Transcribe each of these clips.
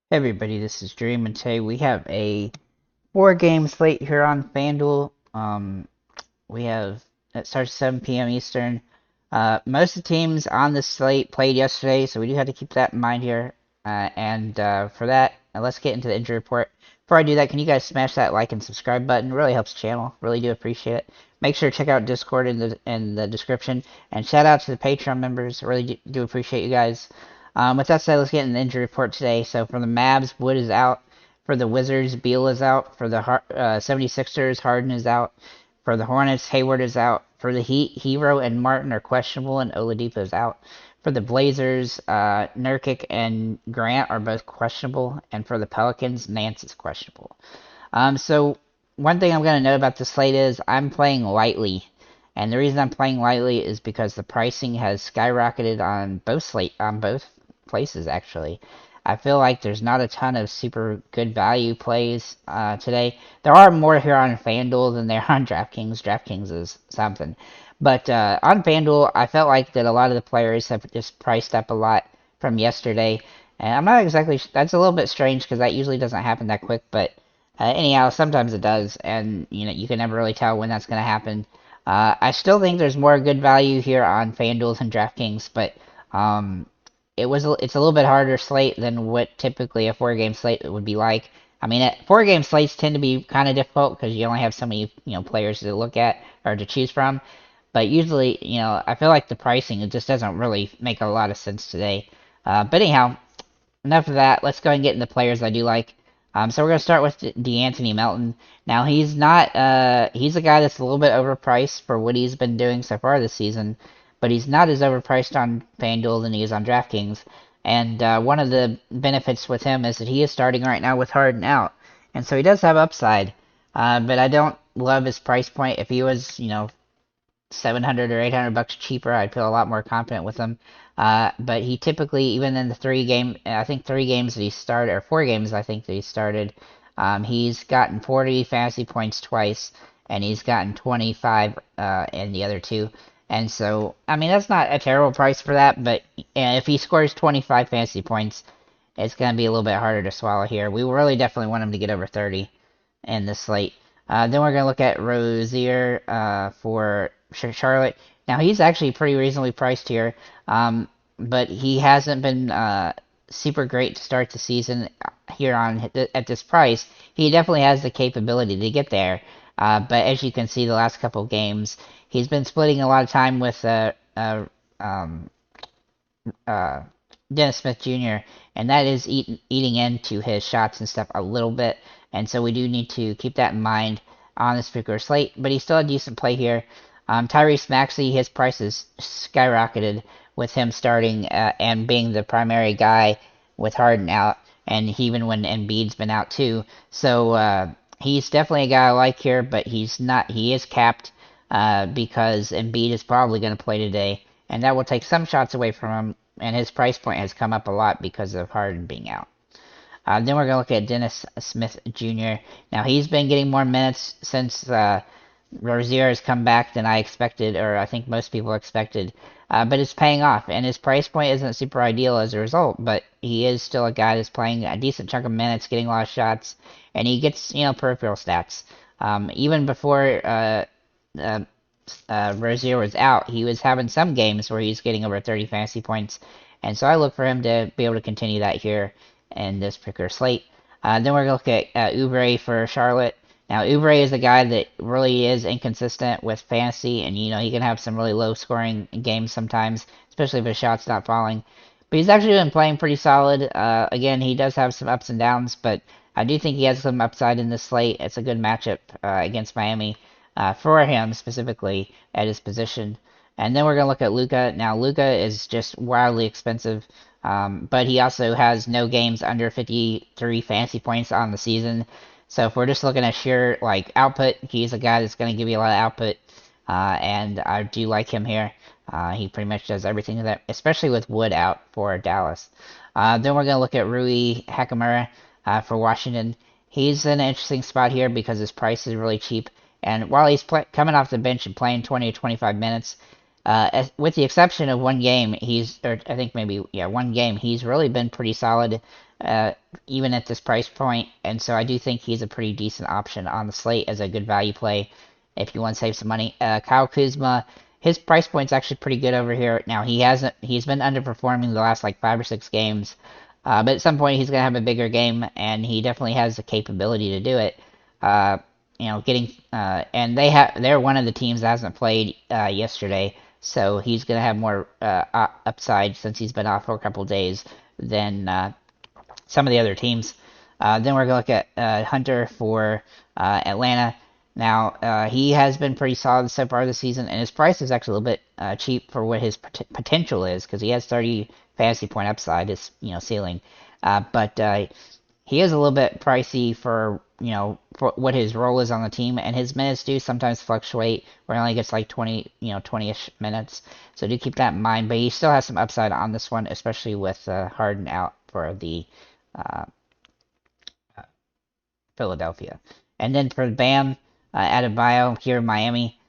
Hey everybody, this is Dream, and today we have a four-game slate here on FanDuel. We have it starts 7 p.m. Eastern. Most of the teams on this slate played yesterday, so we do have to keep that in mind here. And for that, let's get into the injury report. Before I do that, can you guys smash that like and subscribe button? It really helps the channel. Really do appreciate it. Make sure to check out Discord in the description, and shout out to the Patreon members. Really do appreciate you guys. With that said, let's get an injury report today. So for the Mavs, Wood is out. For the Wizards, Beal is out. For the 76ers, Harden is out. For the Hornets, Hayward is out. For the Heat, Hero and Martin are questionable, and Oladipo is out. For the Blazers, Nurkic and Grant are both questionable. And for the Pelicans, Nance is questionable. So one thing I'm going to note about the slate is I'm playing lightly. And the reason I'm playing lightly is because the pricing has skyrocketed on both places actually. I feel like there's not a ton of super good value plays today. There are more here on FanDuel than there are on DraftKings. DraftKings is something. But on FanDuel, I felt like that a lot of the players have just priced up a lot from yesterday. And I'm not exactly, that's a little bit strange because that usually doesn't happen that quick. But anyhow, sometimes it does. And, you can never really tell when that's going to happen. I still think there's more good value here on FanDuel than DraftKings. But it's a little bit harder slate than what typically a four-game slate would be like. I mean, four-game slates tend to be kind of difficult because you only have so many players to look at or to choose from. But usually, I feel like the pricing it just doesn't really make a lot of sense today. But anyhow, enough of that. Let's go ahead and get into players I do like. So we're gonna start with DeAnthony Melton. Now he's not he's a guy that's a little bit overpriced for what he's been doing so far this season, but he's not as overpriced on FanDuel than he is on DraftKings. And one of the benefits with him is that he is starting right now with Harden out, and so he does have upside. But I don't love his price point. If he was, 700 or 800 bucks cheaper, I'd feel a lot more confident with him. But he typically, even in the I think 3 games that he started, or 4 games I think that he started, he's gotten 40 fantasy points twice, and he's gotten 25 in the other two. And so, I mean, that's not a terrible price for that, but if he scores 25 fantasy points, it's going to be a little bit harder to swallow here. We really definitely want him to get over 30 in this slate. Then we're going to look at Rozier for Charlotte. Now, he's actually pretty reasonably priced here, but he hasn't been super great to start the season here at this price. He definitely has the capability to get there, but as you can see, the last couple of games, he's been splitting a lot of time with um, uh, Dennis Smith Jr., and that is eating into his shots and stuff a little bit, and so we do need to keep that in mind on this particular slate, but he's still a decent play here. Tyrese Maxey, his price is skyrocketed with him starting and being the primary guy with Harden out, and even when Embiid's been out too. So he's definitely a guy I like here, but he's not. He is capped because Embiid is probably going to play today, and that will take some shots away from him. And his price point has come up a lot because of Harden being out. Then we're going to look at Dennis Smith Jr. Now, he's been getting more minutes since Rozier has come back than I expected, or I think most people expected. But it's paying off, and his price point isn't super ideal as a result, but he is still a guy that's playing a decent chunk of minutes, getting a lot of shots, and he gets, peripheral stats. Even before Rozier was out, he was having some games where he's getting over 30 fantasy points, and so I look for him to be able to continue that here in this particular slate. Then we're going to look at Oubre for Charlotte. Now, Oubre is a guy that really is inconsistent with fantasy, and he can have some really low scoring games sometimes, especially if his shot's not falling. But he's actually been playing pretty solid. Again, he does have some ups and downs, but I do think he has some upside in this slate. It's a good matchup against Miami for him specifically at his position. And then we're going to look at Luka. Now, Luka is just wildly expensive, but he also has no games under 53 fantasy points on the season. So if we're just looking at sheer output, he's a guy that's going to give you a lot of output, and I do like him here. He pretty much does everything that, especially with Wood out for Dallas. Then we're going to look at Rui Hachimura for Washington. He's in an interesting spot here because his price is really cheap, and while he's coming off the bench and playing 20 to 25 minutes, with the exception of one game, I think maybe one game, he's really been pretty solid. even at this price point. And so I do think he's a pretty decent option on the slate as a good value play if you want to save some money. Kyle Kuzma, his price point's actually pretty good over here. Now he's been underperforming the last like 5 or 6 games, but at some point he's gonna have a bigger game, and he definitely has the capability to do it. Uh, getting and they're one of the teams that hasn't played yesterday, so he's gonna have more upside since he's been off for a couple days than some of the other teams. Then we're going to look at Hunter for Atlanta. Now, he has been pretty solid so far this season, and his price is actually a little bit cheap for what his potential is, because he has 30 fantasy point upside, his ceiling. But he is a little bit pricey for for what his role is on the team, and his minutes do sometimes fluctuate, where he only gets like 20-ish minutes. So do keep that in mind. But he still has some upside on this one, especially with Harden out for the uh, Philadelphia. And then for Bam Adebayo here in Miami,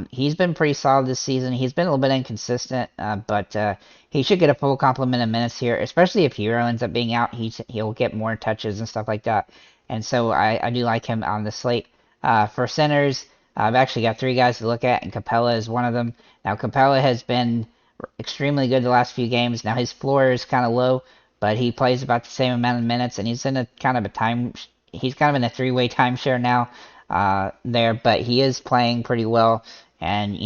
he's been pretty solid this season. He's been a little bit inconsistent, but he should get a full complement of minutes here, especially if Hero ends up being out. He'll get more touches and stuff like that. And so I do like him on the slate. For centers, I've actually got 3 guys to look at, and Capella is one of them. Now, Capella has been extremely good the last few games. Now, his floor is kind of low, but he plays about the same amount of minutes, and he's in a kind of a time. He's kind of in a 3-way timeshare now there, but he is playing pretty well, and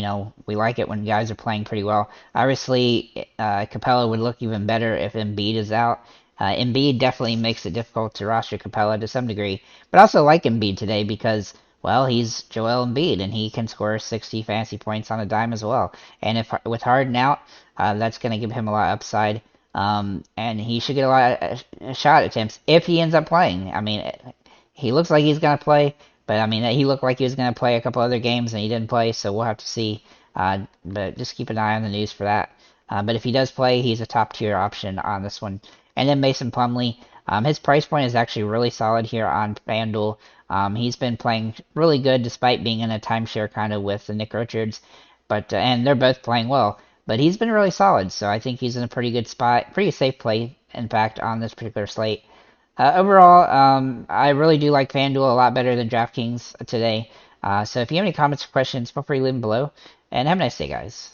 we like it when guys are playing pretty well. Obviously, Capella would look even better if Embiid is out. Embiid definitely makes it difficult to roster Capella to some degree, but I also like Embiid today because, well, he's Joel Embiid, and he can score 60 fantasy points on a dime as well. And if with Harden out, that's going to give him a lot of upside. And he should get a lot of shot attempts if he ends up playing. I mean, he looks like he's going to play, but I mean, he looked like he was going to play a couple other games and he didn't play, so we'll have to see. But just keep an eye on the news for that. But if he does play, he's a top tier option on this one. And then Mason Plumlee, his price point is actually really solid here on FanDuel. He's been playing really good despite being in a timeshare kind of with Nick Richards, but and they're both playing well. But he's been really solid, so I think he's in a pretty good spot, pretty safe play, in fact, on this particular slate. Overall, I really do like FanDuel a lot better than DraftKings today. So if you have any comments or questions, feel free to leave them below. And have a nice day, guys.